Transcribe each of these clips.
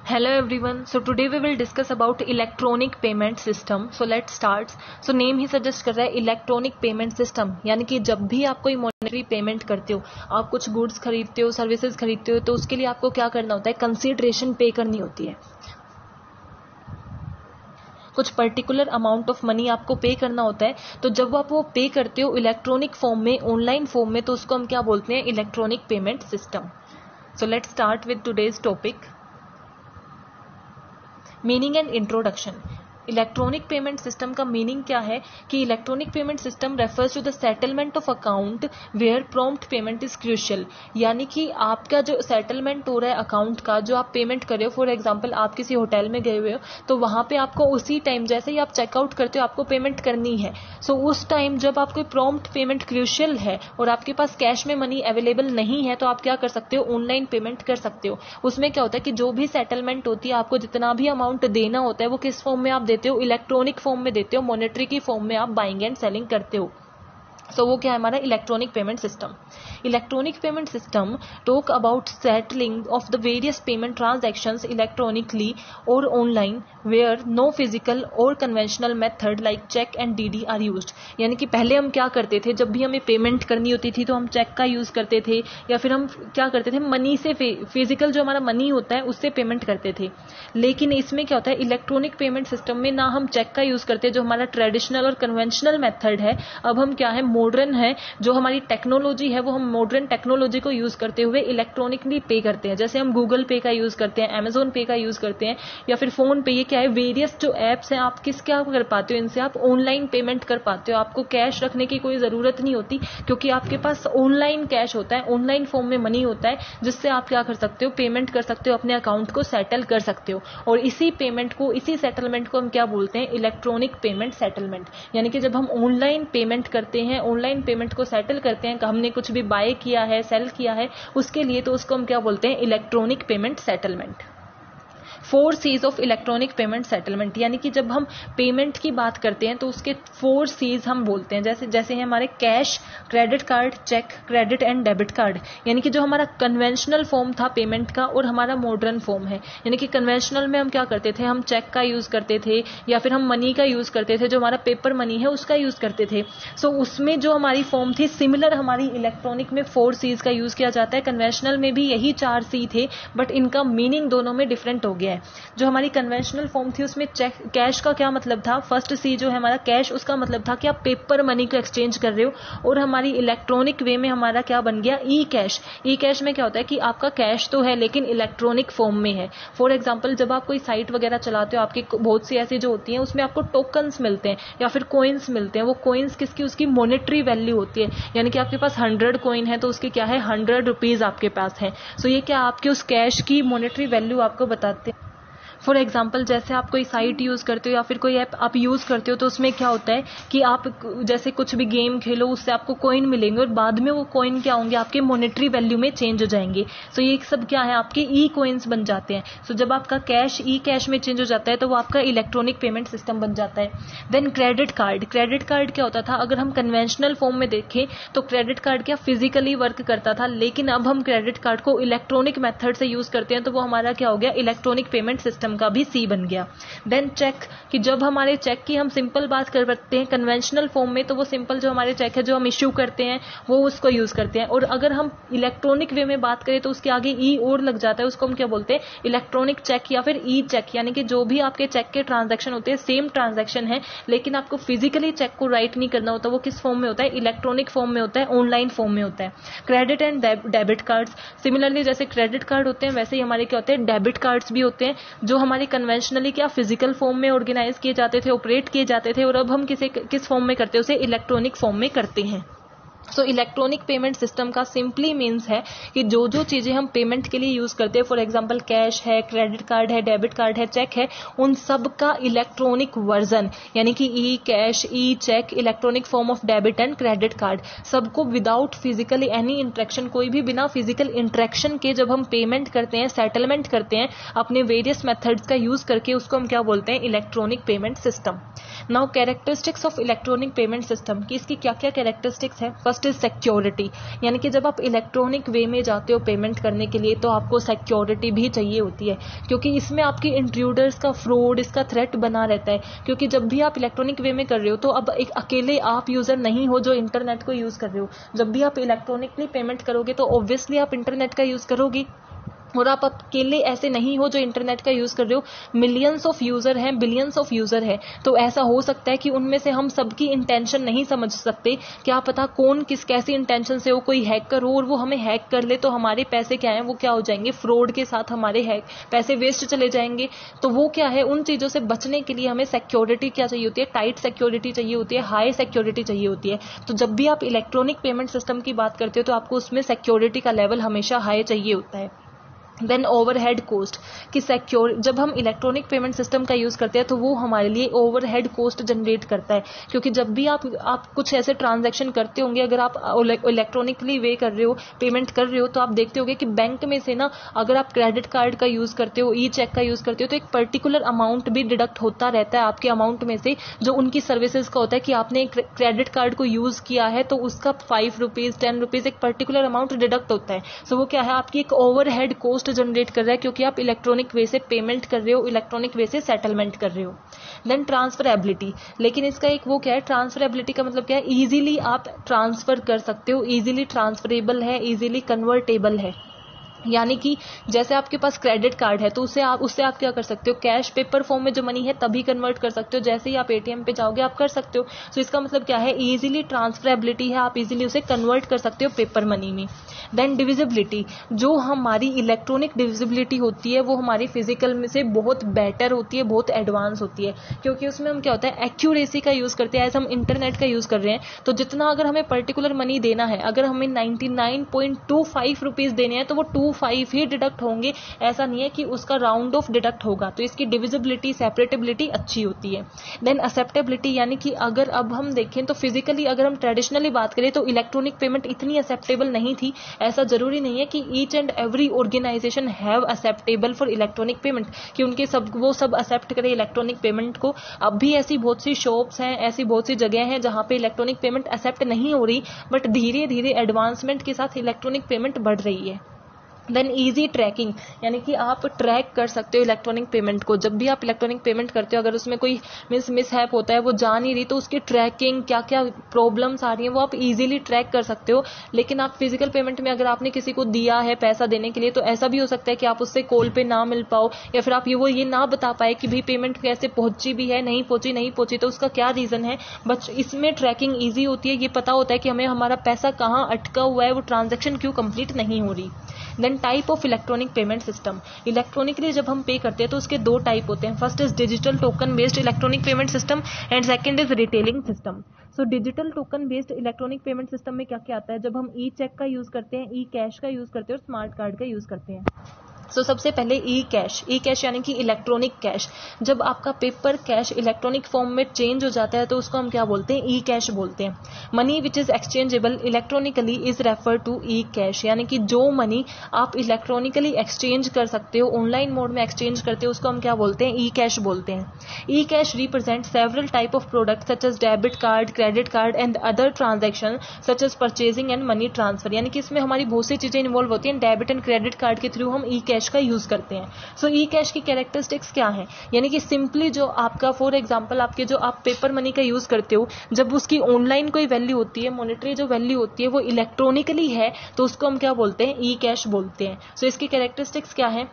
Hello everyone. So today we will discuss about electronic payment system. So let's start. So name he suggest कर रहा है electronic payment system, यानी कि जब भी आप कोई monetary payment करते हो, आप कुछ goods खरीदते हो, services खरीदते हो, तो उसके लिए आपको क्या करना होता है, consideration पे करनी होती है, कुछ पर्टिकुलर अमाउंट ऑफ मनी आपको पे करना होता है. तो जब आप वो पे करते हो इलेक्ट्रॉनिक फॉर्म में, ऑनलाइन फॉर्म में, तो उसको हम क्या बोलते हैं, electronic payment system. So let's start with today's topic. Meaning and introduction. Electronic payment system का मीनिंग क्या है कि electronic payment system refers to the settlement of account where prompt payment is crucial. यानी कि आपका जो सेटलमेंट हो रहा है अकाउंट का, जो आप पेमेंट कर रहे हो, फॉर एग्जांपल आप किसी होटल में गए हुए हो, तो वहां पे आपको उसी टाइम, जैसे ही आप चेकआउट करते हो, आपको पेमेंट करनी है. सो उस टाइम जब आपको प्रॉम्प्ट पेमेंट क्रूशियल है और आपके पास कैश में मनी अवेलेबल नहीं है, तो आप क्या कर सकते हो, ऑनलाइन पेमेंट कर सकते हो. उसमें क्या होता है कि जो भी सेटलमेंट होती है, आपको जितना भी अमाउंट देना होता है, वो किस फॉर्म में आप देते हो, इलेक्ट्रॉनिक फॉर्म में देते हो, मॉनेटरी की फॉर्म में आप बाइंग एंड सेलिंग करते हो. सो वो क्या है हमारा electronic payment system. Electronic payment system talk about settling of the various payment transactions electronically और ऑनलाइन वेयर नो फिजिकल और conventional method like cheque and DD are used. यानी कि पहले हम क्या करते थे, जब भी हमें पेमेंट करनी होती थी तो हम चेक का यूज करते थे, या फिर हम क्या करते थे, मनी से, फिजिकल जो हमारा मनी होता है उससे पेमेंट करते थे. लेकिन इसमें क्या होता है, इलेक्ट्रॉनिक पेमेंट सिस्टम में ना हम चेक का यूज करते, जो हमारा ट्रेडिशनल और कन्वेंशनल मेथड है. अब हम क्या है, मॉडर्न है, जो हमारी टेक्नोलॉजी है, वो हम मॉडर्न टेक्नोलॉजी को यूज करते हुए इलेक्ट्रॉनिकली पे करते हैं. जैसे हम गूगल पे का यूज करते हैं, अमेजोन पे का यूज करते हैं, या फिर फोन पे. ये क्या है, वेरियस जो एप्स हैं, आप क्या कर पाते हो, इनसे आप ऑनलाइन पेमेंट कर पाते हो. आपको कैश रखने की कोई जरूरत नहीं होती, क्योंकि आपके पास ऑनलाइन कैश होता है, ऑनलाइन फॉर्म में मनी होता है, जिससे आप क्या कर सकते हो, पेमेंट कर सकते हो, अपने अकाउंट को सेटल कर सकते हो. और इसी पेमेंट को, इसी सेटलमेंट को हम क्या बोलते हैं, इलेक्ट्रॉनिक पेमेंट सेटलमेंट. यानी कि जब हम ऑनलाइन पेमेंट करते हैं, ऑनलाइन पेमेंट को सेटल करते हैं, हमने कुछ भी बाय किया है, सेल किया है उसके लिए, तो उसको हम क्या बोलते हैं, electronic payment settlement. 4 C's of electronic payment settlement. यानी कि जब हम पेमेंट की बात करते हैं तो उसके 4 C's हम बोलते हैं. जैसे है हमारे cash, credit card, cheque, credit and debit card. यानी कि जो हमारा कन्वेंशनल फॉर्म था पेमेंट का और हमारा मॉडर्न फॉर्म है. यानी कि कन्वेंशनल में हम क्या करते थे, हम चेक का यूज करते थे, या फिर हम मनी का यूज करते थे, जो हमारा पेपर मनी है उसका यूज करते थे. सो उसमें जो हमारी फॉर्म थी, सिमिलर हमारी इलेक्ट्रॉनिक में 4 C's का यूज किया जाता है. कन्वेंशनल में भी यही 4 C थे, बट इनका मीनिंग दोनों में डिफरेंट हो गया है. जो हमारी कन्वेंशनल फॉर्म थी उसमें चेक, कैश का क्या मतलब था, फर्स्ट सी जो है हमारा कैश, उसका मतलब था कि आप पेपर मनी को एक्सचेंज कर रहे हो. और हमारी इलेक्ट्रॉनिक वे में हमारा क्या बन गया, ई कैश. ई कैश में क्या होता है कि आपका कैश तो है लेकिन इलेक्ट्रॉनिक फॉर्म में है. फॉर एग्जांपल जब आप कोई साइट वगैरह चलाते हो, आपकी बहुत सी ऐसी जो होती हैं, उसमें आपको टोकन्स मिलते हैं या फिर कॉइन्स मिलते हैं. वो कॉइन्स किसकी, उसकी मॉनेटरी वैल्यू होती है. यानी कि आपके पास 100 कॉइन है तो उसकी क्या है, 100 रुपीज आपके पास है. सो ये क्या आपके उस कैश की मॉनेटरी वैल्यू आपको बताते हैं. फॉर एग्जाम्पल जैसे आप कोई साइट यूज करते हो या फिर कोई ऐप आप यूज करते हो, तो उसमें क्या होता है कि आप जैसे कुछ भी गेम खेलो, उससे आपको कॉइन मिलेंगे और बाद में वो कॉइन क्या होंगे, आपके मॉनेटरी वैल्यू में चेंज हो जाएंगे. सो ये सब क्या है, आपके ई कॉइन्स बन जाते हैं. सो जब आपका कैश ई कैश में चेंज हो जाता है तो वो आपका इलेक्ट्रॉनिक पेमेंट सिस्टम बन जाता है. Then credit card. Credit card क्या होता था, अगर हम कन्वेंशनल फॉर्म में देखें तो क्रेडिट कार्ड क्या फिजिकली वर्क करता था, लेकिन अब हम क्रेडिट कार्ड को इलेक्ट्रॉनिक मेथड से यूज करते हैं, तो वो हमारा क्या हो गया, इलेक्ट्रॉनिक पेमेंट सिस्टम का भी सी बन गया. देन चेक, कि जब हमारे चेक की हम सिंपल बात करते हैं कन्वेंशनल फॉर्म में, तो वो सिंपल जो हमारे चेक है जो हम इश्यू करते हैं वो उसको यूज करते हैं. और अगर हम इलेक्ट्रॉनिक वे में बात करें तो उसके आगे ई और लग जाता है, उसको हम क्या बोलते हैं, इलेक्ट्रॉनिक चेक या फिर ई चेक. यानी कि जो भी आपके चेक के ट्रांजैक्शन होते हैं, सेम ट्रांजैक्शन है, लेकिन आपको फिजिकली चेक को राइट नहीं करना होता, वो किस फॉर्म में होता है, इलेक्ट्रॉनिक फॉर्म में होता है, ऑनलाइन फॉर्म में होता है. Credit and debit cards. Similarly जैसे क्रेडिट कार्ड होते हैं, वैसे ही हमारे क्या होते हैं, डेबिट कार्ड्स भी होते हैं, जो हमारे कन्वेंशनली क्या फिजिकल फॉर्म में ऑर्गेनाइज किए जाते थे, ऑपरेट किए जाते थे, और अब हम किस फॉर्म में करते हैं, उसे इलेक्ट्रॉनिक फॉर्म में करते हैं. सो इलेक्ट्रॉनिक पेमेंट सिस्टम का सिंपली मीन्स है कि जो जो चीजें हम पेमेंट के लिए यूज करते हैं, फॉर एग्जांपल कैश है, क्रेडिट कार्ड है, डेबिट कार्ड है, चेक है, उन सब का इलेक्ट्रॉनिक वर्जन, यानी कि e cash, e cheque, electronic form of debit and credit card, सबको विदाउट फिजिकली एनी इंटरेक्शन, कोई भी बिना फिजिकल इंटरेक्शन के जब हम पेमेंट करते हैं, सेटलमेंट करते हैं अपने वेरियस मेथड्स का यूज करके, उसको हम क्या बोलते हैं, electronic payment system. Now characteristics of electronic payment system की इसकी क्या क्या कैरेक्टरिस्टिक्स है। फर्स्ट इज सिक्योरिटी, यानी कि जब आप इलेक्ट्रॉनिक वे में जाते हो पेमेंट करने के लिए तो आपको सिक्योरिटी भी चाहिए होती है, क्योंकि इसमें आपकी इंट्रूडर्स का फ्रॉड, इसका थ्रेट बना रहता है। क्योंकि जब भी आप इलेक्ट्रॉनिक वे में कर रहे हो तो अब एक अकेले आप यूजर नहीं हो जो इंटरनेट को यूज कर रहे हो। जब भी आप इलेक्ट्रॉनिकली पेमेंट करोगे तो ऑब्वियसली आप इंटरनेट का यूज करोगे, और आप अकेले ऐसे नहीं हो जो इंटरनेट का यूज कर रहे हो। मिलियंस ऑफ यूजर हैं, बिलियंस ऑफ यूजर है, तो ऐसा हो सकता है कि उनमें से हम सबकी इंटेंशन नहीं समझ सकते। क्या पता कौन किस कैसी इंटेंशन से हो, कोई हैकर हो और वो हमें हैक कर ले, तो हमारे पैसे क्या हैं वो क्या हो जाएंगे, फ्रॉड के साथ हमारे पैसे वेस्ट चले जाएंगे। तो वो क्या है, उन चीजों से बचने के लिए हमें सिक्योरिटी क्या चाहिए होती है, टाइट सिक्योरिटी चाहिए होती है, हाई सिक्योरिटी चाहिए होती है। तो जब भी आप इलेक्ट्रॉनिक पेमेंट सिस्टम की बात करते हो तो आपको उसमें सिक्योरिटी का लेवल हमेशा हाई चाहिए होता है। देन ओवरहेड कॉस्ट कि जब हम इलेक्ट्रॉनिक पेमेंट सिस्टम का यूज करते हैं तो वो हमारे लिए ओवरहेड कॉस्ट जनरेट करता है, क्योंकि जब भी आप कुछ ऐसे ट्रांजैक्शन करते होंगे, अगर आप इलेक्ट्रॉनिकली वे कर रहे हो, पेमेंट कर रहे हो, तो आप देखते होंगे कि बैंक में से ना अगर आप क्रेडिट कार्ड का यूज करते हो, ई चेक का यूज करते हो, तो एक पर्टिकुलर अमाउंट भी डिडक्ट होता रहता है आपके अमाउंट में से, जो उनकी सर्विसेज का होता है कि आपने क्रेडिट कार्ड को यूज किया है तो उसका 5 रुपीज 10 रुपीज एक पर्टिकुलर अमाउंट डिडक्ट होता है। सो वो क्या है, आपकी एक ओवरहेड कॉस्ट जनरेट कर रहा है, क्योंकि आप इलेक्ट्रॉनिक वे से पेमेंट कर रहे हो, इलेक्ट्रॉनिक वे से सेटलमेंट कर रहे हो। देन ट्रांसफरेबिलिटी, लेकिन इसका एक वो क्या है, ट्रांसफरेबिलिटी का मतलब क्या है, इजीली आप ट्रांसफर कर सकते हो, इजीली ट्रांसफरेबल है, इजीली कन्वर्टेबल है। यानी कि जैसे आपके पास क्रेडिट कार्ड है तो उससे आप क्या कर सकते हो, कैश पेपर फॉर्म में जो मनी है तभी कन्वर्ट कर सकते हो, जैसे ही आप एटीएम पे जाओगे आप कर सकते हो। सो इसका मतलब क्या है, इजीली ट्रांसफरेबिलिटी है, आप इजीली उसे कन्वर्ट कर सकते हो पेपर मनी में। देन डिविजिबिलिटी, जो हमारी इलेक्ट्रॉनिक डिविजिबिलिटी होती है वो हमारी फिजिकल में से बहुत बेटर होती है, बहुत एडवांस होती है, क्योंकि उसमें हम क्या होता है, एक्यूरेसी का यूज करते हैं। एज हम इंटरनेट का यूज कर रहे हैं तो जितना अगर हमें पर्टिकुलर मनी देना है, अगर हमें 99.25 रुपीज देने हैं तो वो 25 ही डिडक्ट होंगे, ऐसा नहीं है कि उसका राउंड ऑफ डिडक्ट होगा। तो इसकी डिविजिबिलिटी, सेपरेटेबिलिटी अच्छी होती है। देन एक्सेप्टेबिलिटी, यानी कि अगर अब हम देखें तो फिजिकली अगर हम ट्रेडिशनली बात करें तो इलेक्ट्रॉनिक पेमेंट इतनी एक्सेप्टेबल नहीं थी। ऐसा जरूरी नहीं है कि each and every organisation have acceptable for electronic payment, कि उनके वो सब एक्सेप्ट करें इलेक्ट्रॉनिक पेमेंट को। अब भी ऐसी बहुत सी शॉप्स हैं, ऐसी बहुत सी जगह हैं जहां पे इलेक्ट्रॉनिक पेमेंट एक्सेप्ट नहीं हो रही, बट धीरे धीरे एडवांसमेंट के साथ इलेक्ट्रॉनिक पेमेंट बढ़ रही है। देन इजी ट्रैकिंग, यानी कि आप ट्रैक कर सकते हो इलेक्ट्रॉनिक पेमेंट को। जब भी आप इलेक्ट्रॉनिक पेमेंट करते हो, अगर उसमें कोई मिसहैप होता है, वो जा नहीं रही, तो उसकी ट्रैकिंग, क्या क्या प्रॉब्लम्स आ रही हैं वो आप इजीली ट्रैक कर सकते हो। लेकिन आप फिजिकल पेमेंट में अगर आपने किसी को दिया है पैसा देने के लिए, तो ऐसा भी हो सकता है कि आप उससे कॉल पे ना मिल पाओ, या फिर आप ये ना बता पाए कि भाई पेमेंट कैसे पहुंची भी है, नहीं पहुंची तो उसका क्या रीजन है। बट इसमें ट्रैकिंग ईजी होती है, ये पता होता है कि हमें हमारा पैसा कहाँ अटका हुआ है, वो ट्रांजेक्शन क्यों कंप्लीट नहीं हो रही। Then type of electronic payment system, electronically जब हम पे करते हैं तो उसके दो टाइप होते हैं। First is digital token based electronic payment system and second is retailing system. So digital token based electronic payment system में क्या क्या आता है, जब हम ई चेक का यूज करते हैं, ई कैश का यूज करते हैं और स्मार्ट कार्ड का यूज करते हैं। सो सबसे पहले ई कैश यानी कि इलेक्ट्रॉनिक कैश। जब आपका पेपर कैश इलेक्ट्रॉनिक फॉर्म में चेंज हो जाता है तो उसको हम क्या बोलते हैं, ई कैश बोलते हैं। Money which is exchangeable electronically is refer to e cash, यानी कि जो मनी आप इलेक्ट्रॉनिकली एक्सचेंज कर सकते हो, ऑनलाइन मोड में एक्सचेंज करते हो, उसको हम क्या बोलते हैं, ई कैश बोलते हैं। E cash represent several type of product such as debit card, credit card and other transaction such as purchasing and money transfer, यानी कि इसमें हमारी बहुत सी चीजें इन्वॉल्व होती हैं। डेबिट एंड क्रेडिट कार्ड के थ्रू हम ई कैश का यूज करते हैं। सो ई कैश की कैरेक्टरिस्टिक्स क्या है, यानी कि सिंपली जो आपका फॉर एग्जांपल आपके जो आप पेपर मनी का यूज करते हो, जब उसकी ऑनलाइन कोई वैल्यू होती है, मॉनेटरी जो वैल्यू होती है वो इलेक्ट्रॉनिकली है, तो उसको हम क्या बोलते हैं, ई कैश बोलते हैं। सो इसकी कैरेक्टरिस्टिक्स क्या है,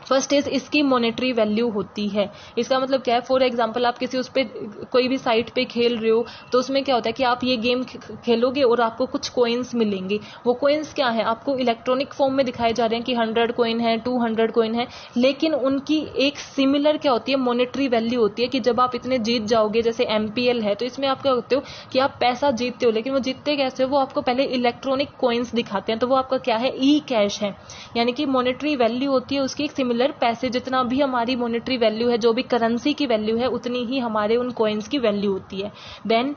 फर्स्ट इज इसकी मॉनेटरी वैल्यू होती है। इसका मतलब क्या है, फॉर एग्जांपल आप किसी उस पे कोई भी साइट पे खेल रहे हो तो उसमें क्या होता है कि आप ये गेम खेलोगे और आपको कुछ कॉइन्स मिलेंगे। वो कॉइन्स क्या है, आपको इलेक्ट्रॉनिक फॉर्म में दिखाए जा रहे हैं कि 100 कॉइन है, 200 कॉइन है, लेकिन उनकी एक सिमिलर क्या होती है, मॉनेटरी वैल्यू होती है कि जब आप इतने जीत जाओगे, जैसे MPL है, तो इसमें आप क्या होते हो कि आप पैसा जीतते हो, लेकिन वो जीतते कैसे हो, वो आपको पहले इलेक्ट्रॉनिक कॉइन्स दिखाते हैं, तो वो आपका क्या है, ई कैश है। यानी कि मॉनेटरी वैल्यू होती है उसकी एक सिमिलर पैसे, जितना भी हमारी मॉनेटरी वैल्यू है, जो भी करेंसी की वैल्यू है, उतनी ही हमारे उन कॉइन्स की वैल्यू होती है। देन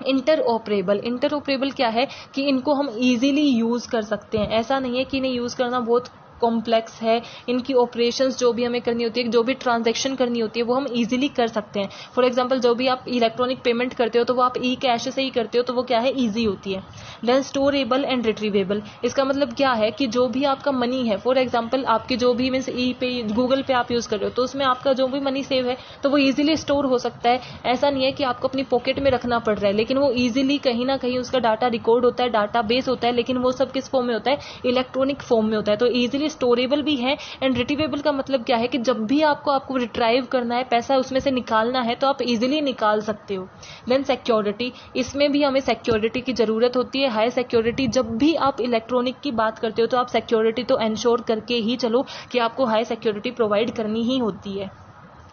इंटरऑपरेबल क्या है कि इनको हम इजीली यूज कर सकते हैं। ऐसा नहीं है कि इन्हें यूज करना बहुत कॉम्प्लेक्स है, इनकी ऑपरेशंस जो भी हमें करनी होती है, जो भी ट्रांजैक्शन करनी होती है वो हम इजीली कर सकते हैं। फॉर एग्जांपल जो भी आप इलेक्ट्रॉनिक पेमेंट करते हो तो वो आप ई कैश से ही करते हो, तो वो क्या है, ईजी होती है। देन स्टोरेबल एंड रिट्रीवेबल, इसका मतलब क्या है कि जो भी आपका मनी है, फॉर एग्जांपल आपके जो भी मीन्स ई पे, गूगल पे आप यूज कर रहे हो, तो उसमें आपका जो भी मनी सेव है तो वो इजीली स्टोर हो सकता है। ऐसा नहीं है कि आपको अपनी पॉकेट में रखना पड़ रहा है, लेकिन वो इजीली कहीं ना कहीं उसका डाटा रिकॉर्ड होता है, डाटा बेस होता है, लेकिन वो सब किस फॉर्म में होता है, इलेक्ट्रॉनिक फॉर्म में होता है। तो इजीली स्टोरेबल भी है। एंड रिट्रीवेबल का मतलब क्या है कि जब भी आपको रिट्राइव करना है, पैसा उसमें से निकालना है, तो आप इजीली निकाल सकते हो। देन सिक्योरिटी, इसमें भी हमें सिक्योरिटी की जरूरत होती है, हाई सिक्योरिटी। जब भी आप इलेक्ट्रॉनिक की बात करते हो तो आप सिक्योरिटी तो एंश्योर करके ही चलो कि आपको हाई सिक्योरिटी प्रोवाइड करनी ही होती है।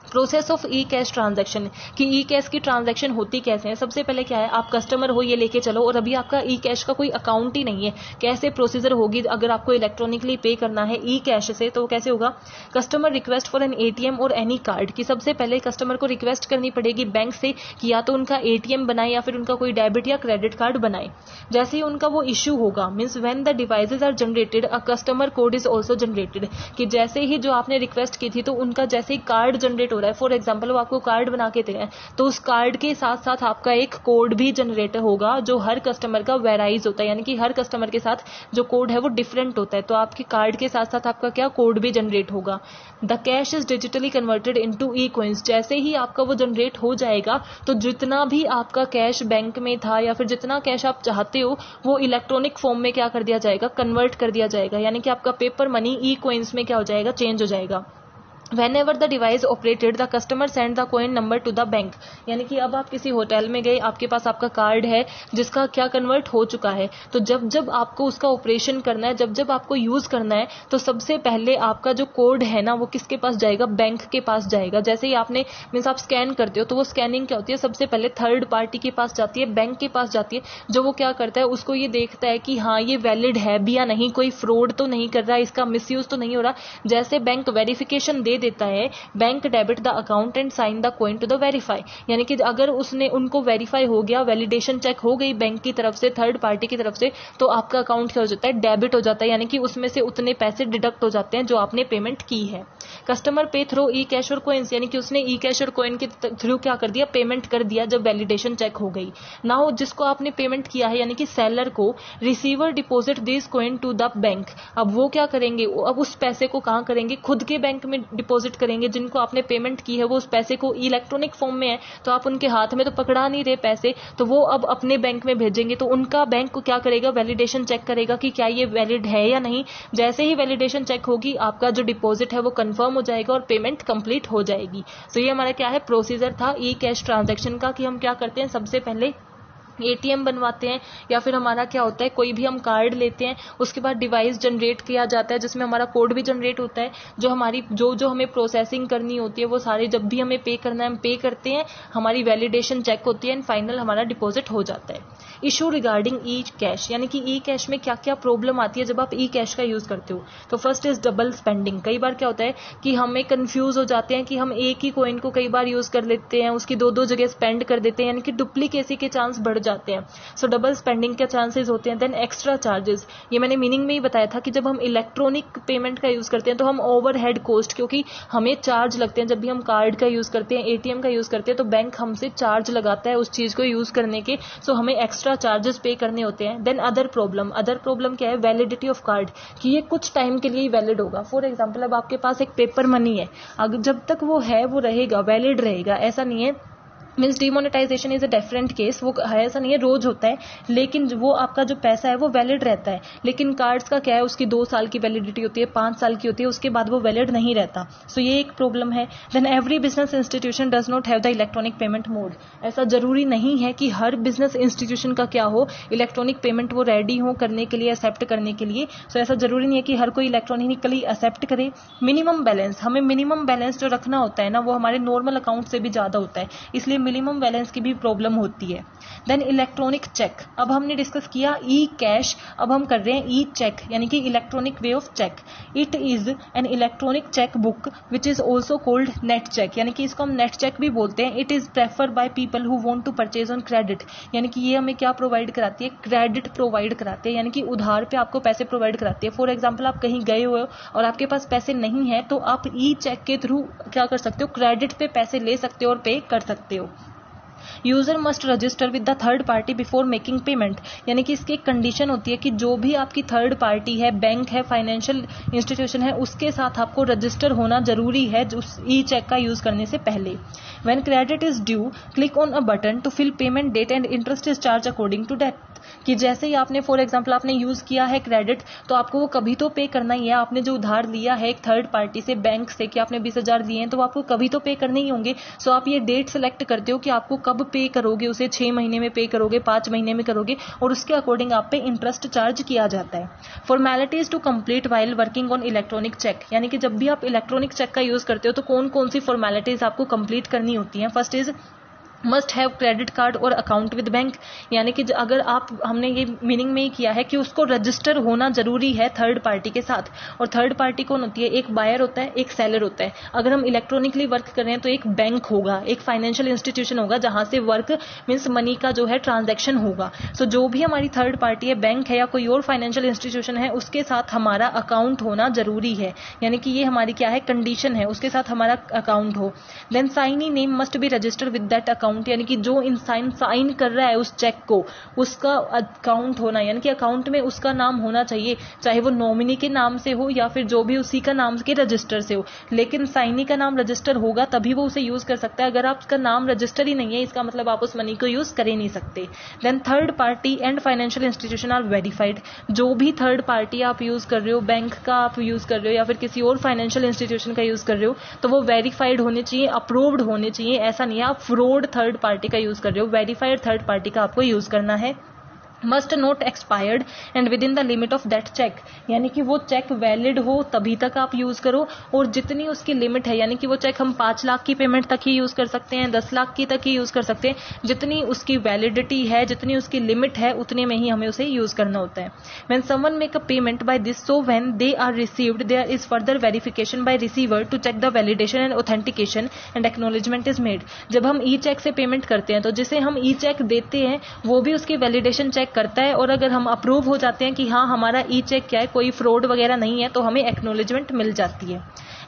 Process of E cash transaction, कि ई कैश की ट्रांजैक्शन होती कैसे है। सबसे पहले क्या है, आप कस्टमर हो, ये लेके चलो, और अभी आपका ई कैश का कोई अकाउंट ही नहीं है, कैसे प्रोसीजर होगी अगर आपको इलेक्ट्रॉनिकली पे करना है ई कैश से, तो कैसे होगा। Customer request for an ATM और एनी कार्ड, कि सबसे पहले कस्टमर को रिक्वेस्ट करनी पड़ेगी बैंक से कि या तो उनका एटीएम बनाए या फिर उनका कोई डेबिट या क्रेडिट कार्ड बनाए। जैसे ही उनका वो इश्यू होगा, means when the devices are generated a customer code is also generated, कि जैसे ही जो आपने रिक्वेस्ट की थी तो उनका जैसे ही कार्ड जनरेट हो रहा है, फॉर एग्जाम्पल वो आपको कार्ड बना के दे रहे हैं, तो उस कार्ड के साथ साथ आपका एक कोड भी जनरेट होगा जो हर कस्टमर का वेराइज होता है, यानी कि हर कस्टमर के साथ जो कोड है वो डिफरेंट होता है। तो आपके कार्ड के साथ साथ आपका क्या कोड भी जनरेट होगा। The cash is digitally converted into E coins, जैसे ही आपका वो जनरेट हो जाएगा तो जितना भी आपका कैश बैंक में था या फिर जितना कैश आप चाहते हो वो इलेक्ट्रॉनिक फॉर्म में क्या कर दिया जाएगा, कन्वर्ट कर दिया जाएगा, यानी कि आपका पेपर मनी ई कॉइंस में क्या हो जाएगा, चेंज हो जाएगा। Whenever the device operated, the customer send the coin number to the bank, यानी कि अब आप किसी होटल में गए, आपके पास आपका कार्ड है जिसका क्या कन्वर्ट हो चुका है, तो जब जब आपको उसका ऑपरेशन करना है, जब जब आपको यूज करना है, तो सबसे पहले आपका जो कोड है ना वो किसके पास जाएगा, बैंक के पास जाएगा। जैसे ही आपने मीन्स आप स्कैन करते हो तो वो स्कैनिंग क्या होती है, सबसे पहले थर्ड पार्टी के पास जाती है, बैंक के पास जाती है, जो वो क्या करता है, उसको ये देखता है कि हाँ ये वैलिड है भी या नहीं, कोई फ्रॉड तो नहीं कर रहा है, इसका मिसयूज तो नहीं हो रहा। जैसे बैंक वेरिफिकेशन दे देता है, bank debit the account and sign the coin to the verify, यानी कि अगर उसने उनको वेरीफाई हो गया, वैलिडेशन चेक हो गई बैंक की तरफ से, थर्ड पार्टी की तरफ से, तो आपका अकाउंट क्या हो जाता है, डेबिट हो जाता है, यानी कि उसमें से उतने पैसे डिडक्ट हो जाते हैं जो आपने पेमेंट की है। कस्टमर पे थ्रू ई कैश और कॉइन्स, यानी कि उसने ई कैश और कॉइन के थ्रू क्या कर दिया, पेमेंट कर दिया जब वैलिडेशन चेक हो गई। नाउ जिसको आपने पेमेंट किया है यानी कि सेलर को, receiver deposit this coin to the bank, अब वो क्या करेंगे, अब उस पैसे को कहां करेंगे, खुद के बैंक में डिपॉजिट करेंगे। जिनको आपने पेमेंट की है वो उस पैसे को इलेक्ट्रॉनिक फॉर्म में है तो आप उनके हाथ में तो पकड़ा नहीं रहे पैसे, तो वो अब अपने बैंक में भेजेंगे, तो उनका बैंक को क्या करेगा, वैलिडेशन चेक करेगा कि क्या ये वैलिड है या नहीं। जैसे ही वैलिडेशन चेक होगी आपका जो डिपॉजिट है वो कंफर्म हो जाएगा और पेमेंट कंप्लीट हो जाएगी। तो ये हमारा क्या है, प्रोसीजर था ई कैश ट्रांजैक्शन का, कि हम क्या करते हैं, सबसे पहले एटीएम बनवाते हैं या फिर हमारा क्या होता है, कोई भी हम कार्ड लेते हैं, उसके बाद डिवाइस जनरेट किया जाता है जिसमें हमारा कोड भी जनरेट होता है, जो हमारी जो हमें प्रोसेसिंग करनी होती है वो सारे, जब भी हमें पे करना है हम पे करते हैं, हमारी वैलिडेशन चेक होती है एंड फाइनल हमारा डिपॉजिट हो जाता है। इशू रिगार्डिंग ई कैश, यानी कि ई कैश में क्या क्या प्रॉब्लम आती है जब आप ई कैश का यूज करते हो। तो फर्स्ट इज डबल स्पेंडिंग, कई बार क्या होता है कि हमें कंफ्यूज हो जाते हैं कि हम एक ही कॉइन को कई बार यूज कर लेते हैं, उसकी दो दो जगह स्पेंड कर देते हैं, यानी कि डुप्लीकेसी के चांस बढ़ जाते हैं। सो डबल स्पेंडिंग के चांसेस होते हैं। देन एक्स्ट्रा चार्जेस, ये मैंने मीनिंग में ही बताया था कि जब हम इलेक्ट्रॉनिक पेमेंट का यूज करते हैं तो हम ओवरहेड कॉस्ट, क्योंकि हमें चार्ज लगते हैं, जब भी हम कार्ड का यूज करते हैं, एटीएम का यूज करते हैं, तो बैंक हमसे चार्ज लगाता है उस चीज को यूज करने के, सो हमें एक्स्ट्रा चार्जेस पे करने होते हैं। देन अदर प्रॉब्लम क्या है, वैलिडिटी ऑफ कार्ड, कि ये कुछ टाइम के लिए ही वैलिड होगा। फॉर एग्जाम्पल अब आपके पास एक पेपर मनी है, अगर जब तक वो है वो रहेगा, वैलिड रहेगा, ऐसा नहीं है। Means demonetisation is a different case, वो ऐसा नहीं है रोज होता है, लेकिन वो आपका जो पैसा है वो वैलिड रहता है। लेकिन कार्ड्स का क्या है, उसकी 2 साल की वैलिडिटी होती है, 5 साल की होती है, उसके बाद वो वैलिड नहीं रहता। सो ये एक प्रॉब्लम है। Then every business institution does not have the electronic payment mode, ऐसा जरूरी नहीं है कि हर बिजनेस इंस्टीट्यूशन का क्या हो, इलेक्ट्रॉनिक पेमेंट वो रेडी हो करने के लिए, एक्सेप्ट करने के लिए। सो ऐसा जरूरी नहीं है कि हर कोई इलेक्ट्रॉनिकली एक्सेप्ट करे। मिनिमम बैलेंस, हमें मिनिमम बैलेंस जो रखना होता है ना वो हमारे नॉर्मल अकाउंट से भी ज्यादा होता है, इसलिए मिनिमम बैलेंस की भी प्रॉब्लम होती है। देन इलेक्ट्रॉनिक चेक, अब हमने डिस्कस किया ई कैश, अब हम कर रहे हैं ई चेक यानी कि electronic way of cheque. It is an electronic cheque book which is also called net cheque, यानी कि इसको हम नेट चेक भी बोलते हैं। It is prefer by people who want to purchase on credit, यानी कि ये हमें क्या प्रोवाइड कराती है, क्रेडिट प्रोवाइड कराते हैं, यानी कि उधार पे आपको पैसे प्रोवाइड कराती है। फॉर एग्जाम्पल आप कहीं गए हो और आपके पास पैसे नहीं है तो आप ई चेक के थ्रू क्या कर सकते हो, क्रेडिट पे पैसे ले सकते हो और पे कर सकते हो। User must register with the third party before making payment, यानी कि इसकी एक कंडीशन होती है कि जो भी आपकी थर्ड पार्टी है, बैंक है, फाइनेंशियल इंस्टीट्यूशन है, उसके साथ आपको रजिस्टर होना जरूरी है उस ई चेक का यूज करने से पहले। When credit is due click on a button to fill payment date and interest is charge according to date, कि जैसे ही आपने फॉर एग्जाम्पल आपने यूज किया है क्रेडिट तो आपको वो कभी तो पे करना ही है। आपने जो उधार लिया है एक थर्ड पार्टी से, बैंक से, कि आपने 20,000 दिए हैं तो आपको कभी तो पे करने ही होंगे। सो आप ये डेट सेलेक्ट करते हो कि आपको कब पे करोगे, उसे 6 महीने में पे करोगे, 5 महीने में करोगे, और उसके अकॉर्डिंग आप पे इंटरेस्ट चार्ज किया जाता है। Formalities to complete while working on electronic cheque, यानी कि जब भी आप इलेक्ट्रॉनिक चेक का यूज करते हो तो कौन कौन सी फॉर्मेलिटीज आपको कंप्लीट करनी होती है। First is must have credit card और अकाउंट विद बैंक, यानी कि अगर आप, हमने ये मीनिंग में ही किया है कि उसको रजिस्टर होना जरूरी है थर्ड पार्टी के साथ। और थर्ड पार्टी कौन होती है, एक बायर होता है, एक सेलर होता है। अगर हम इलेक्ट्रॉनिकली वर्क कर रहे हैं तो एक बैंक होगा, एक फाइनेंशियल इंस्टीट्यूशन होगा जहां से वर्क मीन्स मनी का जो है ट्रांजैक्शन होगा। सो जो भी हमारी थर्ड पार्टी है, बैंक है या कोई और फाइनेंशियल इंस्टीट्यूशन है, उसके साथ हमारा अकाउंट होना जरूरी है, यानी कि ये हमारी क्या है, कंडीशन है, उसके साथ हमारा अकाउंट हो। Then signee name must be registered with that account, यानी कि जो इंसान साइन कर रहा है उस चेक को, उसका अकाउंट होना, यानी कि अकाउंट में उसका नाम होना चाहिए, चाहे वो नॉमिनी के नाम से हो या फिर जो भी उसी का नाम के रजिस्टर से हो, लेकिन साइनी का नाम रजिस्टर होगा तभी वो उसे यूज कर सकता है। अगर आपका नाम रजिस्टर ही नहीं है, इसका मतलब आप उस मनी को यूज कर ही नहीं सकते। Then third party and financial institution are verified, जो भी थर्ड पार्टी आप यूज कर रहे हो, बैंक का आप यूज कर रहे हो या फिर किसी और फाइनेंशियल इंस्टीट्यूशन का यूज कर रहे हो, तो वो वेरीफाइड होने चाहिए, अप्रूव्ड होने चाहिए। ऐसा नहीं है आप फ्रॉड थर्ड पार्टी का यूज कर रहे हो, वेरीफाइड थर्ड पार्टी का आपको यूज करना है। Must not expired and within the limit of that cheque, यानी कि वो चेक वैलिड हो तभी तक आप यूज करो, और जितनी उसकी लिमिट है, यानी कि वो चेक हम 5 लाख की पेमेंट तक ही यूज कर सकते हैं, 10 लाख की तक ही यूज कर सकते हैं, जितनी उसकी वैलिडिटी है, जितनी उसकी लिमिट है, उतने में ही हमें उसे यूज करना होता है। When someone make a payment by this, so when they are received there is further verification by receiver to check the validation and authentication and acknowledgement is made. जब हम ई चेक से पेमेंट करते हैं तो जिसे हम ई चेक देते हैं वो भी उसकी वैलिडेशन चेक करता है, और अगर हम अप्रूव हो जाते हैं कि हाँ हमारा ई चेक क्या है, कोई फ्रॉड वगैरह नहीं है, तो हमें एक्नॉलेजमेंट मिल जाती है।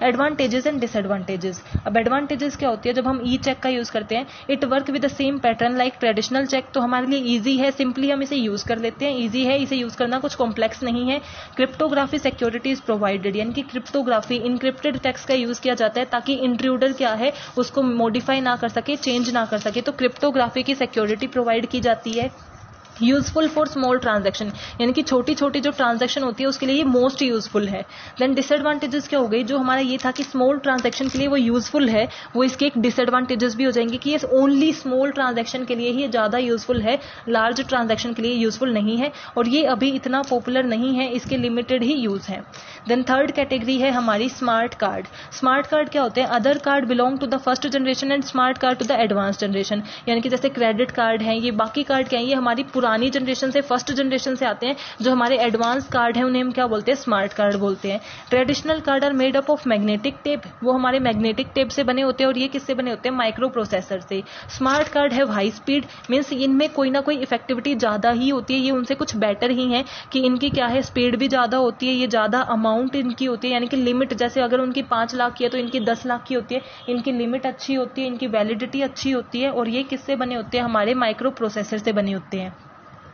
एडवांटेजेस एंड डिसएडवांटेजेस, अब एडवांटेजेस क्या होती है जब हम ई चेक का यूज करते हैं, it work with the same pattern like traditional cheque, तो हमारे लिए इजी है, सिंपली हम इसे यूज कर लेते हैं, इजी है, इसे यूज करना कुछ कॉम्प्लेक्स नहीं है। क्रिप्टोग्राफी सिक्योरिटी इज प्रोवाइडेड, यानी कि क्रिप्टोग्राफी इंक्रिप्टेड टेक्स्ट का यूज किया जाता है ताकि इंट्रूडर क्या है उसको मॉडिफाई ना कर सके, चेंज ना कर सके, तो क्रिप्टोग्राफी की सिक्योरिटी प्रोवाइड की जाती है। यूजफुल फॉर स्मॉल ट्रांजैक्शन, यानी कि छोटी छोटी जो ट्रांजैक्शन होती है उसके लिए ये मोस्ट यूजफुल है। देन डिसएडवांटेजेस क्या हो गई, जो हमारा ये था कि स्मॉल ट्रांजैक्शन के लिए वो यूजफुल है, वो इसके एक डिसएडवांटेजेस भी हो जाएंगे कि ये ओनली स्मॉल ट्रांजैक्शन के लिए ही ज्यादा यूजफुल है, लार्ज ट्रांजैक्शन के लिए यूजफुल नहीं है, और ये अभी इतना पॉपुलर नहीं है, इसके लिमिटेड ही यूज है। देन थर्ड कैटेगरी है हमारी स्मार्ट कार्ड। स्मार्ट कार्ड क्या होते हैं, other card belong to the first generation and smart card to the advance generation, यानी कि जैसे क्रेडिट कार्ड है, ये बाकी कार्ड क्या है, ये हमारी पुरानी जनरेशन से, फर्स्ट जनरेशन से आते हैं। जो हमारे एडवांस कार्ड है उन्हें हम क्या बोलते हैं, स्मार्ट कार्ड बोलते हैं। Traditional card are made up of magnetic tape, वो हमारे मैग्नेटिक टेप से बने होते हैं, और ये किससे बने होते हैं, माइक्रो प्रोसेसर से। स्मार्ट कार्ड है हाई स्पीड, मीन्स इनमें कोई ना कोई इफेक्टिविटी ज्यादा ही होती है, ये उनसे कुछ बेटर ही है कि इनकी क्या है, स्पीड भी ज्यादा होती है, ये ज्यादा अमाउंट इनकी होती है, यानी कि लिमिट, जैसे अगर उनकी 5 लाख की है तो इनकी 10 लाख की होती है, इनकी लिमिट अच्छी होती है, इनकी वैलिडिटी अच्छी होती है, और ये किससे बने होते हैं, हमारे माइक्रो प्रोसेसर से बने होते हैं।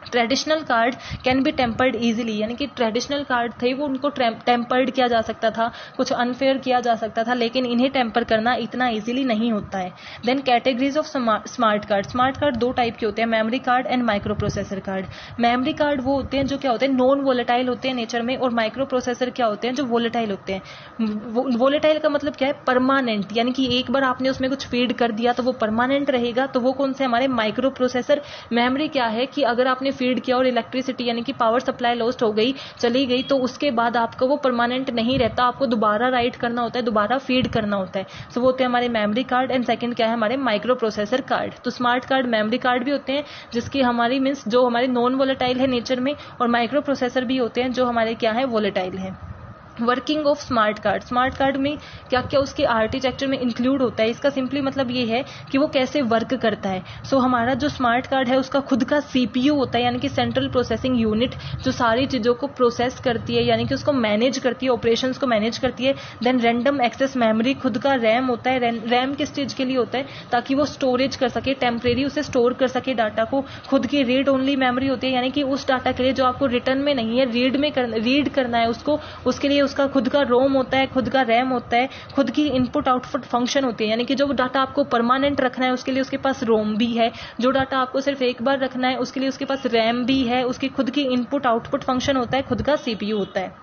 Traditional card can be tempered easily, यानी कि ट्रेडिशनल कार्ड थे वो उनको टेम्पर्ड किया जा सकता था, कुछ अनफेयर किया जा सकता था, लेकिन इन्हें टेम्पर करना इतना इजीली नहीं होता है। Then categories of smart card, smart card 2 type के होते हैं, memory card and microprocessor card. Memory card वो होते हैं जो क्या होते हैं, नॉन वोलेटाइल होते हैं नेचर में, और माइक्रो प्रोसेसर क्या होते हैं, जो वोलेटाइल होते हैं। वोलेटाइल का मतलब क्या है, परमानेंट, यानी कि एक बार आपने उसमें कुछ फीड कर दिया तो वो परमानेंट रहेगा, तो वो कौन से, हमारे माइक्रो प्रोसेसर। मेमोरी क्या है कि अगर आपने आपने फीड किया और इलेक्ट्रिसिटी यानी कि पावर सप्लाई लॉस्ट हो गई, चली गई, तो उसके बाद आपको वो परमानेंट नहीं रहता, आपको दोबारा राइट करना होता है, दोबारा फीड करना होता है। सो वो होते हैं हमारे मेमोरी कार्ड एंड सेकंड क्या है हमारे माइक्रो प्रोसेसर कार्ड। तो स्मार्ट कार्ड मेमोरी कार्ड भी होते हैं जिसकी हमारी मीन्स जो हमारे नॉन वोलेटाइल है नेचर में, और माइक्रो प्रोसेसर भी होते हैं जो हमारे क्या है वोलेटाइल है। Working of smart card, smart card में क्या क्या उसके आर्किटेक्चर में इंक्लूड होता है, इसका सिंपली मतलब ये है कि वो कैसे वर्क करता है। सो हमारा जो स्मार्ट कार्ड है उसका खुद का सीपीयू होता है, यानी कि सेंट्रल प्रोसेसिंग यूनिट, जो सारी चीज़ों को प्रोसेस करती है, यानी कि उसको मैनेज करती है, ऑपरेशंस को मैनेज करती है। देन रैंडम एक्सेस मेमोरी, खुद का रैम होता है। रैम किस चीज़ के लिए होता है, ताकि वो स्टोरेज कर सके, टेम्परेरी उसे स्टोर कर सके डाटा को। खुद की रीड ओनली मेमोरी होती है, यानी कि उस डाटा के लिए जो आपको रिटर्न में नहीं है, रीड करना है उसको, उसके लिए उसका खुद का रोम होता है, खुद का रैम होता है, खुद की इनपुट आउटपुट फंक्शन होती है, यानी कि जो डाटा आपको परमानेंट रखना है उसके लिए उसके पास रोम भी है, जो डाटा आपको सिर्फ एक बार रखना है उसके लिए उसके पास रैम भी है, उसकी खुद की इनपुट आउटपुट फंक्शन होता है, खुद का सीपीयू होता है।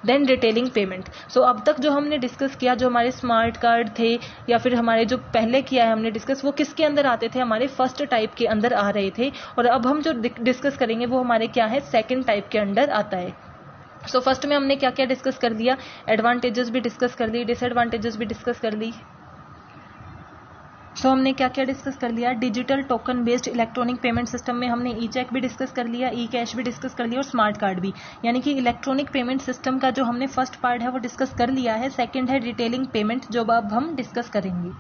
Then retailing payment. सो अब तक जो हमने डिस्कस किया, जो हमारे स्मार्ट कार्ड थे या फिर हमारे जो पहले किया है हमने डिस्कस, वो किसके अंदर आते थे, हमारे फर्स्ट टाइप के अंदर आ रहे थे, और अब हम जो डिस्कस करेंगे वो हमारे क्या है सेकंड टाइप के अंदर आता है। सो फर्स्ट में हमने क्या क्या डिस्कस कर लिया, एडवांटेजेस भी डिस्कस कर ली, डिसएडवांटेजेस भी डिस्कस कर ली। सो हमने क्या क्या डिस्कस कर लिया, digital token based electronic payment system में हमने ई चेक भी डिस्कस कर लिया, ई कैश भी डिस्कस कर लिया और स्मार्ट कार्ड भी, यानी कि इलेक्ट्रॉनिक पेमेंट सिस्टम का जो हमने फर्स्ट पार्ट है वो डिस्कस कर लिया है। सेकंड है रिटेलिंग पेमेंट, जो अब हम डिस्कस करेंगे।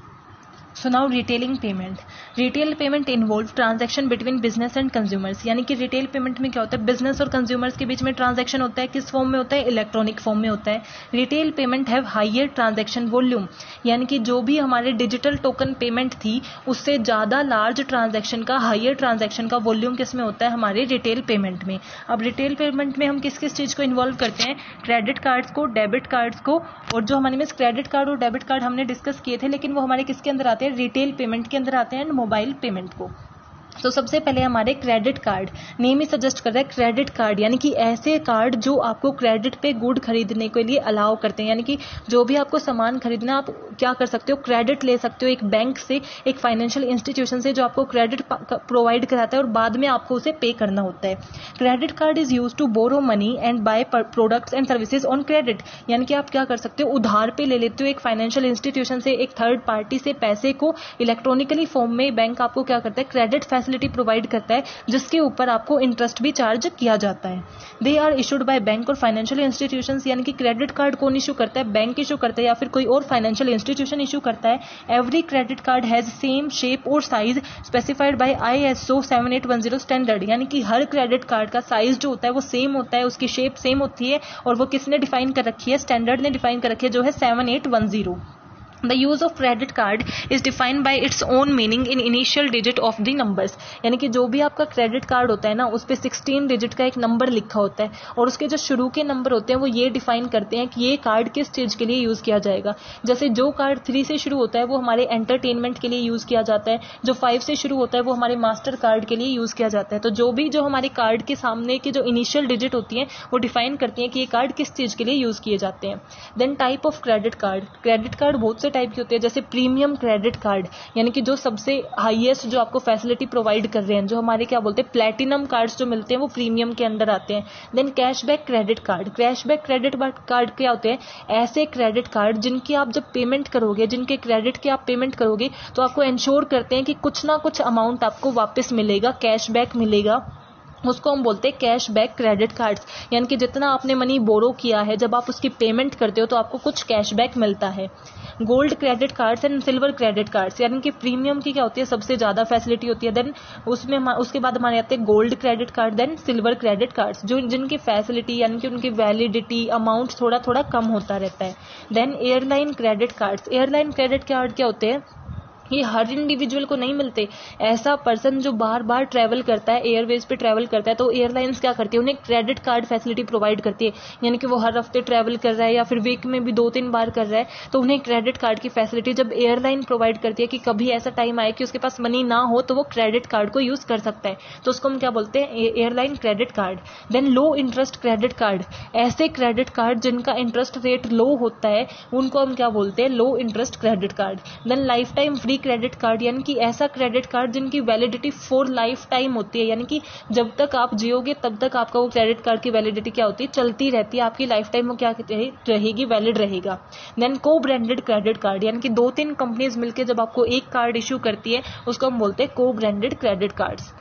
So now retailing payment. Retail payment involve transaction between business and consumers, यानी कि रिटेल पेमेंट में क्या होता है, बिजनेस और कंज्यूमर्स के बीच में ट्रांजैक्शन होता है। किस फॉर्म में होता है, इलेक्ट्रॉनिक फॉर्म में होता है। Retail payment have higher transaction volume, यानी कि जो भी हमारे डिजिटल टोकन पेमेंट थी उससे ज़्यादा लार्ज ट्रांजैक्शन का, हायर ट्रांजैक्शन का वॉल्यूम किस में होता है, हमारे रिटेल पेमेंट में। अब रिटेल पेमेंट में हम किस किस चीज़ को इन्वॉल्व करते हैं, क्रेडिट कार्ड्स को, डेबिट कार्ड्स को, और जो हमारे में क्रेडिट कार्ड और डेबिट कार्ड हमने डिस्कस किए थे, लेकिन वो हमारे किसके अंदर आते हैं, रिटेल पेमेंट के अंदर आते हैं, एंड मोबाइल पेमेंट को। तो सबसे पहले हमारे क्रेडिट कार्ड, नेम ही सजेस्ट कर रहा है क्रेडिट कार्ड, यानी कि ऐसे कार्ड जो आपको क्रेडिट पे गुड खरीदने के लिए अलाउ करते हैं, यानी कि जो भी आपको सामान खरीदना आप क्या कर सकते हो, क्रेडिट ले सकते हो एक बैंक से, एक फाइनेंशियल इंस्टीट्यूशन से, जो आपको क्रेडिट प्रोवाइड कराता है और बाद में आपको उसे पे करना होता है। Credit card is use to borrow money and buy products and services on credit, यानी कि आप क्या कर सकते हो, उधार पे ले लेते हो एक फाइनेंशियल इंस्टीट्यूशन से, एक थर्ड पार्टी से पैसे को, इलेक्ट्रॉनिकली फॉर्म में बैंक आपको क्या करता है, क्रेडिट फैसिलिटी प्रोवाइड करता है, जिसके ऊपर आपको इंटरेस्ट भी चार्ज किया जाता है। They are issued by bank और फाइनेंशियल इंस्टीट्यूशंस, यानी कि क्रेडिट कार्ड कौन इशू करता है, बैंक इशू करता है या फिर कोई और फाइनेंशियल इंस्टीट्यूशन इशू करता है। Every credit card has same shape और size specified by ISO 7810 standard, यानी कि हर क्रेडिट कार्ड का साइज जो होता है वो सेम होता है, उसकी शेप सेम होती है, और वो किसने डिफाइन कर रखी है, स्टैंडर्ड ने डिफाइन कर रखी है, जो है 7810। The use of credit card is defined by its own meaning in initial digit of the numbers, यानी कि जो भी आपका क्रेडिट कार्ड होता है ना, उस पे 16 डिजिट का एक नंबर लिखा होता है, और उसके जो शुरू के नंबर होते हैं वो ये डिफाइन करते हैं कि ये कार्ड किस चीज़ के लिए यूज़ किया जाएगा। जैसे जो कार्ड 3 से शुरू होता है वो हमारे एंटरटेनमेंट के लिए यूज़ किया जाता है, जो 5 से शुरू होता है वो हमारे मास्टर कार्ड के लिए यूज़ किया जाता है। तो जो हमारे कार्ड के सामने की जो इनिशियल डिजिट होती हैं वो डिफाइन करती हैं कि ये कार्ड किस चीज़ के लिए यूज़ किए जाते हैं। Then type of credit card, credit card बहुत से टाइप की होती है, जैसे प्रीमियम क्रेडिट कार्ड, यानी कि जो सबसे हाईएस्ट जो आपको फैसिलिटी प्रोवाइड कर रहे हैं, जो हमारे क्या बोलते हैं प्लैटिनम कार्ड्स जो मिलते हैं वो प्रीमियम के अंदर आते हैं। Then cashback credit card, cashback credit card क्या होते हैं, ऐसे क्रेडिट कार्ड जिनकी आप जब पेमेंट करोगे, जिनके क्रेडिट के आप पेमेंट करोगे तो आपको इंश्योर करते हैं कि कुछ ना कुछ अमाउंट आपको वापस मिलेगा, कैशबैक मिलेगा, उसको हम बोलते हैं कैशबैक क्रेडिट कार्ड्स। यानी कि जितना आपने मनी बोरो किया है, जब आप उसकी पेमेंट करते हो तो आपको कुछ कैशबैक मिलता है। Gold credit cards and silver credit cards, यानी कि प्रीमियम की क्या होती है, सबसे ज़्यादा फैसिलिटी होती है। देन उसके बाद हमारे आते हैं gold credit card, then silver credit cards, जो जिनकी फैसिलिटी यानी कि उनकी वैलिडिटी अमाउंट थोड़ा थोड़ा कम होता रहता है। Then airline credit cards, airline credit card क्या होते हैं, ये हर इंडिविजुअल को नहीं मिलते। ऐसा पर्सन जो बार बार ट्रैवल करता है, एयरवेज पे ट्रैवल करता है, तो एयरलाइंस क्या करती है, उन्हें क्रेडिट कार्ड फैसिलिटी प्रोवाइड करती है। यानी कि वो हर हफ्ते ट्रैवल कर रहा है या फिर वीक में भी 2-3 बार कर रहा है, तो उन्हें क्रेडिट कार्ड की फैसिलिटी जब एयरलाइन प्रोवाइड करती है कि कभी ऐसा टाइम आए कि उसके पास मनी ना हो तो वो क्रेडिट कार्ड को यूज कर सकता है, तो उसको हम क्या बोलते हैं, airline credit card. Then low interest credit card, ऐसे क्रेडिट कार्ड जिनका इंटरेस्ट रेट लो होता है उनको हम क्या बोलते हैं, low interest credit card. Then lifetime free credit card यानी कि ऐसा क्रेडिट कार्ड जिनकी वैलिडिटी फॉर लाइफ टाइम होती है, यानी कि जब तक आप जियोगे तब तक आपका वो क्रेडिट कार्ड की वैलिडिटी क्या होती है, चलती रहती है, आपकी लाइफ टाइम में क्या रहेगी, वैलिड रहेगा। देन को ब्रांडेड क्रेडिट कार्ड यानी कि 2-3 कंपनीज मिलकर जब आपको एक कार्ड इशू करती है उसको हम बोलते हैं को branded credit cards.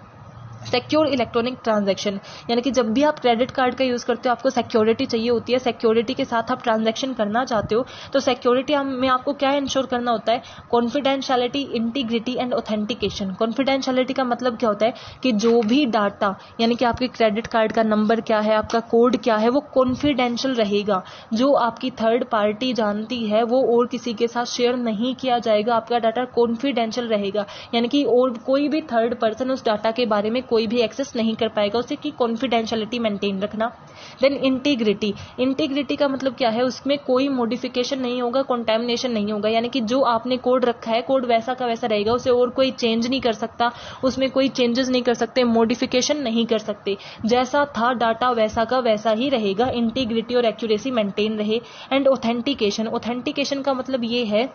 Secure electronic transaction यानी कि जब भी आप क्रेडिट कार्ड का यूज करते हो आपको सिक्योरिटी चाहिए होती है, सिक्योरिटी के साथ आप ट्रांजैक्शन करना चाहते हो, तो सिक्योरिटी में आपको क्या इंश्योर करना होता है, confidentiality, integrity and authentication. Confidentiality का मतलब क्या होता है कि जो भी डाटा यानी कि आपके क्रेडिट कार्ड का नंबर क्या है, आपका कोड क्या है, वो कॉन्फिडेंशियल रहेगा, जो आपकी थर्ड पार्टी जानती है वो और किसी के साथ शेयर नहीं किया जाएगा, आपका डाटा कॉन्फिडेंशियल रहेगा, यानी कि और कोई भी थर्ड पर्सन उस डाटा के बारे में कोई भी एक्सेस नहीं कर पाएगा, उसे की कॉन्फिडेंशियलिटी मेंटेन रखना। देन इंटीग्रिटी, इंटीग्रिटी का मतलब क्या है, उसमें कोई मॉडिफिकेशन नहीं होगा, कंटैमिनेशन नहीं होगा, यानी कि जो आपने कोड रखा है कोड वैसा का वैसा रहेगा, उसे और कोई चेंज नहीं कर सकता, उसमें कोई चेंजेस नहीं कर सकते, मॉडिफिकेशन नहीं कर सकते, जैसा था डाटा वैसा का वैसा ही रहेगा, इंटीग्रिटी और एक्यूरेसी मेंटेन रहे। एंड ऑथेंटिकेशन, ऑथेंटिकेशन का मतलब ये है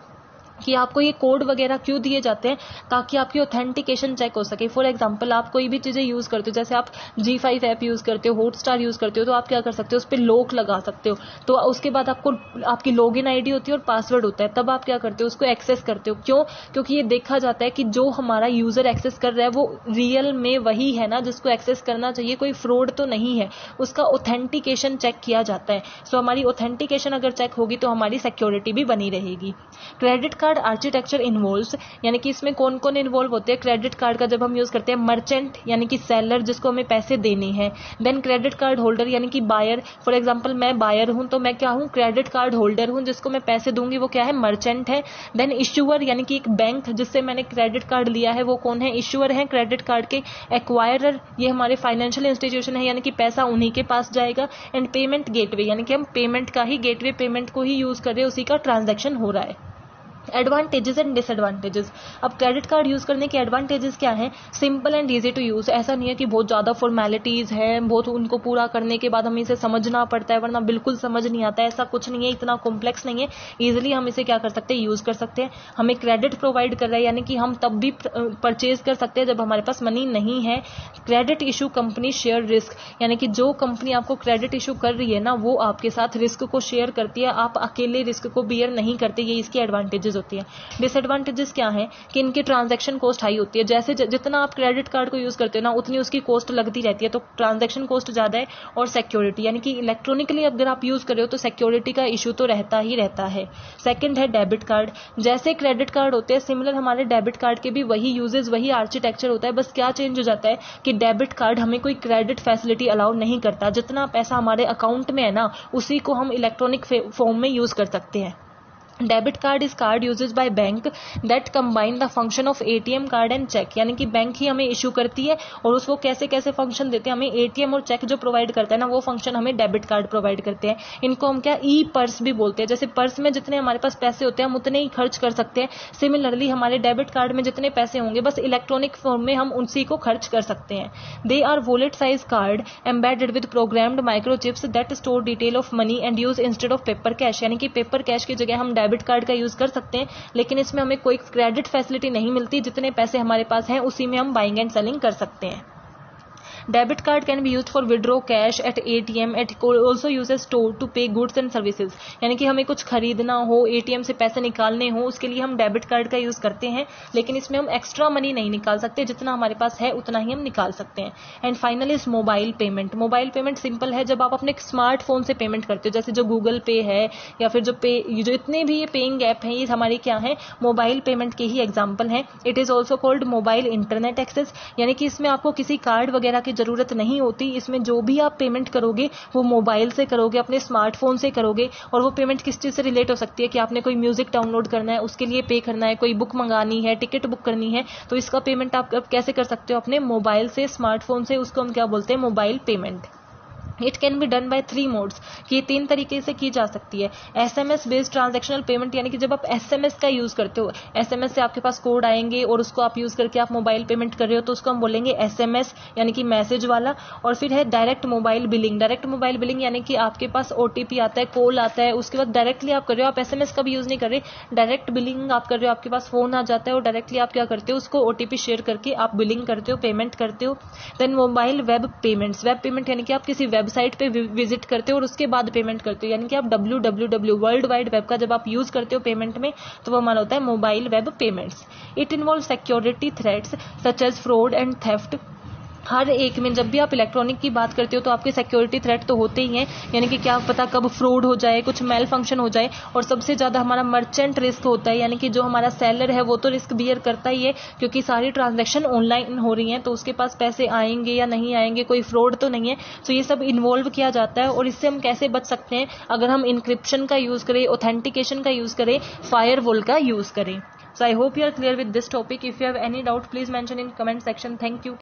कि आपको ये कोड वगैरह क्यों दिए जाते हैं, ताकि आपकी ऑथेंटिकेशन चेक हो सके। फॉर एग्जांपल आप कोई भी चीजें यूज करते हो, जैसे आप G5 ऐप यूज करते हो, हॉटस्टार यूज करते हो, तो आप क्या कर सकते हो, उस पर लॉक लगा सकते हो, तो उसके बाद आपको आपकी लॉगिन आईडी होती है और पासवर्ड होता है, तब आप क्या करते हो, उसको एक्सेस करते हो। क्यों? क्योंकि ये देखा जाता है कि जो हमारा यूजर एक्सेस कर रहा है वो रियल में वही है ना जिसको एक्सेस करना चाहिए, कोई फ्रॉड तो नहीं है, उसका ऑथेंटिकेशन चेक किया जाता है। सो हमारी ऑथेंटिकेशन अगर चेक होगी तो हमारी सिक्योरिटी भी बनी रहेगी। क्रेडिट कार्ड आर्किटेक्चर इन्वॉल्व्स, यानी कि इसमें कौन कौन इन्वॉल्व होते हैं क्रेडिट कार्ड का, जब हम यूज करते हैं मर्चेंट यानी कि सेलर जिसको हमें पैसे देने हैं, देन क्रेडिट कार्ड होल्डर यानी कि बायर, फॉर एग्जांपल मैं बायर हूं तो मैं क्या हूं, क्रेडिट कार्ड होल्डर हूं, जिसको मैं पैसे दूंगी वो क्या है, मर्चेंट है। देन इश्यूअर यानी कि एक बैंक जिससे मैंने क्रेडिट कार्ड लिया है वो कौन है, इश्यूअर है क्रेडिट कार्ड के। एक्वायरर, ये हमारे फाइनेंशियल इंस्टीट्यूशन है, यानी कि पैसा उन्हीं के पास जाएगा। एंड पेमेंट गेटवे, यानी कि हम पेमेंट का ही गेटवे, पेमेंट को ही यूज कर रहे हैं, उसी का ट्रांजैक्शन हो रहा है। एडवांटेजेस एंड डिसएडवांटेजेस, अब क्रेडिट कार्ड यूज करने के एडवांटेजेस क्या हैं, simple and easy to use, ऐसा नहीं है कि बहुत ज्यादा फॉर्मेलिटीज है, बहुत उनको पूरा करने के बाद हमें इसे समझना पड़ता है वरना बिल्कुल समझ नहीं आता है, ऐसा कुछ नहीं है, इतना कॉम्प्लेक्स नहीं है, इजिली हम इसे क्या कर सकते हैं, यूज कर सकते हैं। हमें क्रेडिट प्रोवाइड कर रहा है, यानी कि हम तब भी परचेज कर सकते हैं जब हमारे पास मनी नहीं है। Credit issue company share risk, यानी कि जो कंपनी आपको क्रेडिट इशू कर रही है ना वो आपके साथ रिस्क को शेयर करती है, आप अकेले रिस्क को बियर नहीं करते, ये इसकी एडवांटेजेस होती है। डिसएडवांटेजेस क्या है कि इनकी ट्रांजैक्शन कॉस्ट हाई होती है, जैसे जितना आप क्रेडिट कार्ड को यूज करते हो ना उतनी उसकी कॉस्ट लगती रहती है, तो ट्रांजैक्शन कॉस्ट ज्यादा है। और सिक्योरिटी, यानी कि इलेक्ट्रॉनिकली अगर आप यूज कर रहे हो तो सिक्योरिटी का इशू तो रहता ही रहता है। सेकंड है डेबिट कार्ड, जैसे क्रेडिट कार्ड होते हैं सिमिलर हमारे डेबिट कार्ड के भी वही यूजेस वही आर्किटेक्चर होता है, बस क्या चेंज हो जाता है कि डेबिट कार्ड हमें कोई क्रेडिट फैसिलिटी अलाउ नहीं करता, जितना पैसा हमारे अकाउंट में है ना उसी को हम इलेक्ट्रॉनिक फॉर्म में यूज कर सकते हैं। Debit card is card uses by bank that combine the function of ATM card and cheque, यानी कि बैंक ही हमें इशू करती है और उसको कैसे कैसे फंक्शन देते हैं, हमें एटीएम और चेक जो प्रोवाइड करता है ना वो फंक्शन हमें डेबिट कार्ड प्रोवाइड करते हैं। इनको हम क्या ई पर्स भी बोलते हैं, जैसे पर्स में जितने हमारे पास पैसे होते हैं हम उतने ही खर्च कर सकते हैं, सिमिलरली हमारे डेबिट कार्ड में जितने पैसे होंगे बस इलेक्ट्रॉनिक फॉर्म में हम उसी को खर्च कर सकते हैं। They are wallet size card embedded with programmed microchips that store detail of money and use instead of paper cash, यानी कि पेपर कैश की जगह हम डेबिट कार्ड का यूज कर सकते हैं, लेकिन इसमें हमें कोई क्रेडिट फैसिलिटी नहीं मिलती, जितने पैसे हमारे पास हैं उसी में हम बाइंग एंड सेलिंग कर सकते हैं। Debit card can be used for withdraw cash at ATM. It also uses store to pay goods and services. यानी कि हमें कुछ खरीदना हो, ATM से पैसे निकालने हो, उसके लिए हम डेबिट कार्ड का यूज करते हैं, लेकिन इसमें हम एक्स्ट्रा मनी नहीं निकाल सकते, जितना हमारे पास है उतना ही हम निकाल सकते हैं। And final is mobile payment. Mobile payment simple है, जब आप अपने स्मार्टफोन से पेमेंट करते हो, जैसे जो गूगल पे है या फिर जो इतने भी ये पेइंग ऐप हैं ये हमारे क्या है, मोबाइल पेमेंट के ही एग्जाम्पल हैं। It is also called mobile internet access, यानी कि इसमें आपको किसी कार्ड वगैरह की जरूरत नहीं होती, इसमें जो भी आप पेमेंट करोगे वो मोबाइल से करोगे, अपने स्मार्टफोन से करोगे। और वो पेमेंट किस चीज से रिलेट हो सकती है कि आपने कोई म्यूजिक डाउनलोड करना है उसके लिए पे करना है, कोई बुक मंगानी है, टिकट बुक करनी है, तो इसका पेमेंट आप कैसे कर सकते हो, अपने मोबाइल से, स्मार्टफोन से, उसको हम क्या बोलते हैं, mobile payment. It can be done by 3 modes, कि ये 3 तरीके से की जा सकती है। SMS बेस्ड ट्रांजैक्शनल पेमेंट, यानी कि जब आप SMS का यूज करते हो, SMS से आपके पास कोड आएंगे और उसको आप यूज करके आप मोबाइल पेमेंट कर रहे हो, तो उसको हम बोलेंगे SMS यानी कि मैसेज वाला। और फिर है direct mobile billing. Direct mobile billing यानी कि आपके पास OTP आता है, कॉल आता है, उसके बाद डायरेक्टली आप कर रहे हो, आप SMS का भी यूज नहीं कर रहे, डायरेक्ट बिलिंग आप कर रहे हो, आपके पास फोन आ जाता है और डायरेक्टली आप क्या करते हो, उसको OTP शेयर करके आप बिलिंग करते हो, पेमेंट करते हो। Then mobile web payments. Web payment यानी कि आप किसी वेबसाइट पे विजिट करते हो और उसके बाद पेमेंट करते हो, यानी कि आप www वर्ल्ड वाइड वेब का जब आप यूज करते हो पेमेंट में, तो वो हमारा होता है mobile web payments. It involve security threats such as fraud and theft. हर एक में जब भी आप इलेक्ट्रॉनिक की बात करते हो तो आपके सिक्योरिटी थ्रेट तो होते ही हैं, यानी कि क्या पता कब फ्रॉड हो जाए, कुछ मेल फंक्शन हो जाए। और सबसे ज़्यादा हमारा मर्चेंट रिस्क होता है, यानी कि जो हमारा सेलर है वो तो रिस्क बियर करता ही है, क्योंकि सारी ट्रांजैक्शन ऑनलाइन हो रही हैं, तो उसके पास पैसे आएंगे या नहीं आएंगे, कोई फ्रॉड तो नहीं है। तो ये सब इन्वॉल्व किया जाता है। और इससे हम कैसे बच सकते हैं? अगर हम इंक्रिप्शन का यूज़ करें, ऑथेंटिकेशन का यूज़ करें, फायरवॉल का यूज़ करें। So I hope you are clear with this topic. If you have any doubt, please mention in comment section. Thank you.